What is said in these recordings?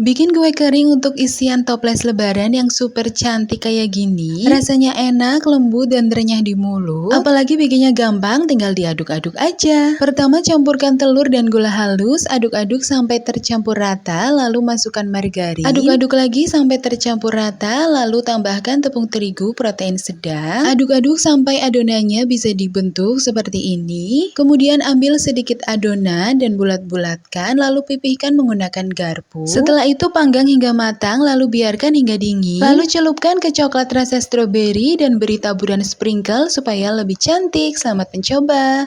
Bikin kue kering untuk isian toples lebaran yang super cantik kayak gini, rasanya enak, lembut, dan renyah di mulut. Apalagi bikinnya gampang, tinggal diaduk-aduk aja. Pertama campurkan telur dan gula halus, aduk-aduk sampai tercampur rata, lalu masukkan margarin. Aduk-aduk lagi sampai tercampur rata, lalu tambahkan tepung terigu protein sedang. Aduk-aduk sampai adonannya bisa dibentuk seperti ini. Kemudian ambil sedikit adonan dan bulat-bulatkan, lalu pipihkan menggunakan garpu. Setelah itu panggang hingga matang, lalu biarkan hingga dingin. Lalu celupkan ke coklat rasa stroberi dan beri taburan sprinkle supaya lebih cantik. Selamat mencoba!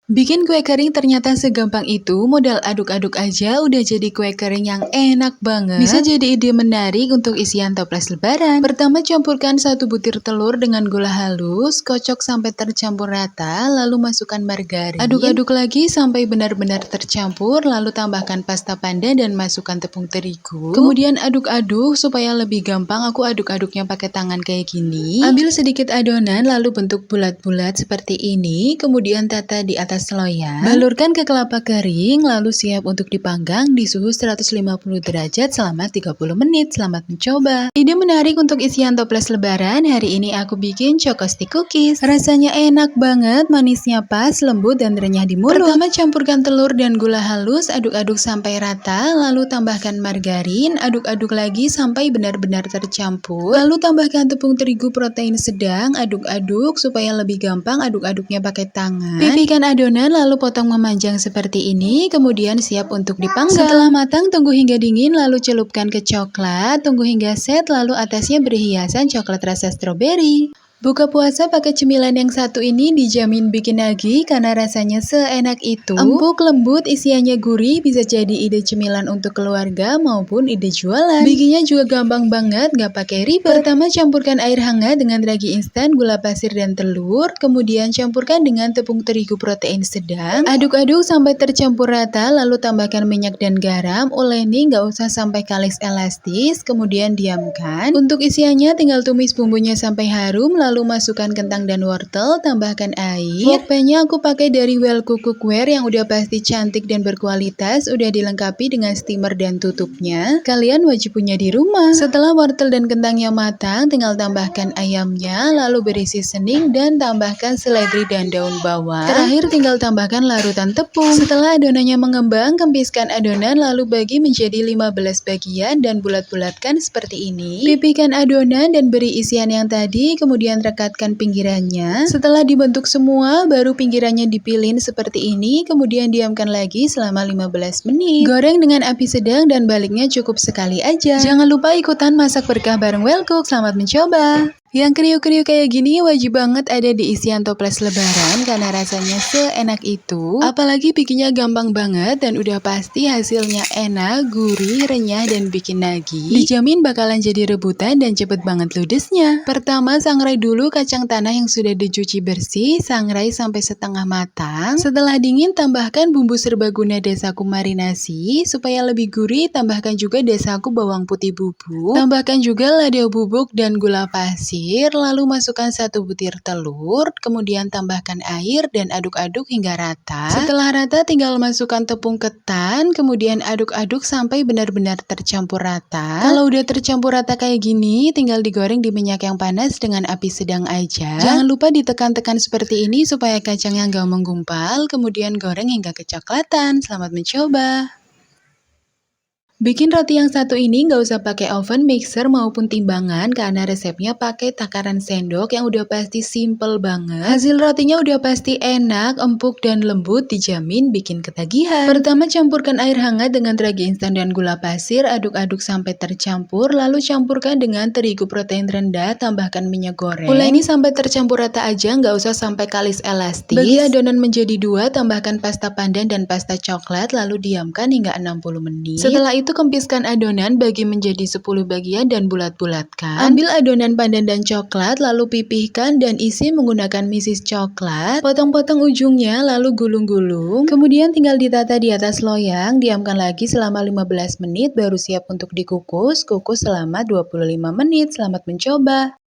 Bikin kue kering ternyata segampang itu, modal aduk-aduk aja udah jadi kue kering yang enak banget. Bisa jadi ide menarik untuk isian toples lebaran. Pertama campurkan 1 butir telur dengan gula halus, kocok sampai tercampur rata, lalu masukkan margarin. Aduk-aduk lagi sampai benar-benar tercampur, lalu tambahkan pasta pandan dan masukkan tepung terigu. Kemudian aduk-aduk supaya lebih gampang, aku aduk-aduknya pakai tangan kayak gini. Ambil sedikit adonan lalu bentuk bulat-bulat seperti ini, kemudian tata di atas loyang. Balurkan ke kelapa kering, lalu siap untuk dipanggang di suhu 150 derajat selama 30 menit. Selamat mencoba! Ide menarik untuk isian toples lebaran. Hari ini aku bikin choco stick cookies. Rasanya enak banget, manisnya pas, lembut, dan renyah di mulut. Pertama campurkan telur dan gula halus, aduk-aduk sampai rata, lalu tambahkan margarin, aduk-aduk lagi sampai benar-benar tercampur. Lalu tambahkan tepung terigu protein sedang, aduk-aduk supaya lebih gampang aduk-aduknya pakai tangan. Pipihkan adonan lalu potong memanjang seperti ini, kemudian siap untuk dipanggang. Setelah matang tunggu hingga dingin lalu celupkan ke coklat, tunggu hingga set lalu atasnya beri hiasan coklat rasa stroberi. Buka puasa pakai cemilan yang satu ini dijamin bikin nagih karena rasanya seenak itu. Empuk, lembut, isiannya gurih, bisa jadi ide cemilan untuk keluarga maupun ide jualan. Bikinnya juga gampang banget, gak pakai ribet. Pertama campurkan air hangat dengan ragi instan, gula pasir dan telur. Kemudian campurkan dengan tepung terigu protein sedang. Aduk-aduk sampai tercampur rata, lalu tambahkan minyak dan garam. Uleni gak usah sampai kalis elastis, kemudian diamkan. Untuk isiannya tinggal tumis bumbunya sampai harum, lalu masukkan kentang dan wortel, tambahkan air. Wokpennya aku pakai dari Well Cook Cookware yang udah pasti cantik dan berkualitas, udah dilengkapi dengan steamer dan tutupnya. Kalian wajib punya di rumah. Setelah wortel dan kentangnya matang, tinggal tambahkan ayamnya, lalu beri seasoning dan tambahkan seledri dan daun bawang. Terakhir tinggal tambahkan larutan tepung. Setelah adonannya mengembang, kempiskan adonan lalu bagi menjadi 15 bagian dan bulat-bulatkan seperti ini. Pipihkan adonan dan beri isian yang tadi, kemudian rekatkan pinggirannya. Setelah dibentuk semua, baru pinggirannya dipilin seperti ini, kemudian diamkan lagi selama 15 menit. Goreng dengan api sedang dan baliknya cukup sekali aja. Jangan lupa ikutan masak berkah bareng Well Cook. Selamat mencoba! Yang kriuk-kriuk kayak gini wajib banget ada di isian toples lebaran karena rasanya seenak itu. Apalagi bikinnya gampang banget dan udah pasti hasilnya enak, gurih, renyah, dan bikin nagih. Dijamin bakalan jadi rebutan dan cepet banget ludesnya. Pertama sangrai dulu kacang tanah yang sudah dicuci bersih, sangrai sampai setengah matang. Setelah dingin tambahkan bumbu serbaguna desaku marinasi. Supaya lebih gurih tambahkan juga desaku bawang putih bubuk. Tambahkan juga lada bubuk dan gula pasir. Lalu masukkan 1 butir telur, kemudian tambahkan air dan aduk-aduk hingga rata. Setelah rata tinggal masukkan tepung ketan, kemudian aduk-aduk sampai benar-benar tercampur rata. Kalau udah tercampur rata kayak gini, tinggal digoreng di minyak yang panas dengan api sedang aja. Jangan lupa ditekan-tekan seperti ini supaya kacangnya nggak menggumpal, kemudian goreng hingga kecoklatan. Selamat mencoba! Bikin roti yang satu ini nggak usah pakai oven, mixer, maupun timbangan karena resepnya pakai takaran sendok yang udah pasti simple banget. Hasil rotinya udah pasti enak, empuk, dan lembut, dijamin bikin ketagihan. Pertama campurkan air hangat dengan ragi instan dan gula pasir, aduk-aduk sampai tercampur, lalu campurkan dengan terigu protein rendah, tambahkan minyak goreng. Uleni sampai tercampur rata aja, nggak usah sampai kalis elastis. Bagi adonan menjadi 2, tambahkan pasta pandan dan pasta coklat, lalu diamkan hingga 60 menit. Setelah itu kempiskan adonan bagi menjadi 10 bagian dan bulat-bulatkan. Ambil adonan pandan dan coklat lalu pipihkan dan isi menggunakan misis coklat. Potong-potong ujungnya lalu gulung-gulung. Kemudian tinggal ditata di atas loyang, diamkan lagi selama 15 menit baru siap untuk dikukus. Kukus selama 25 menit. Selamat mencoba!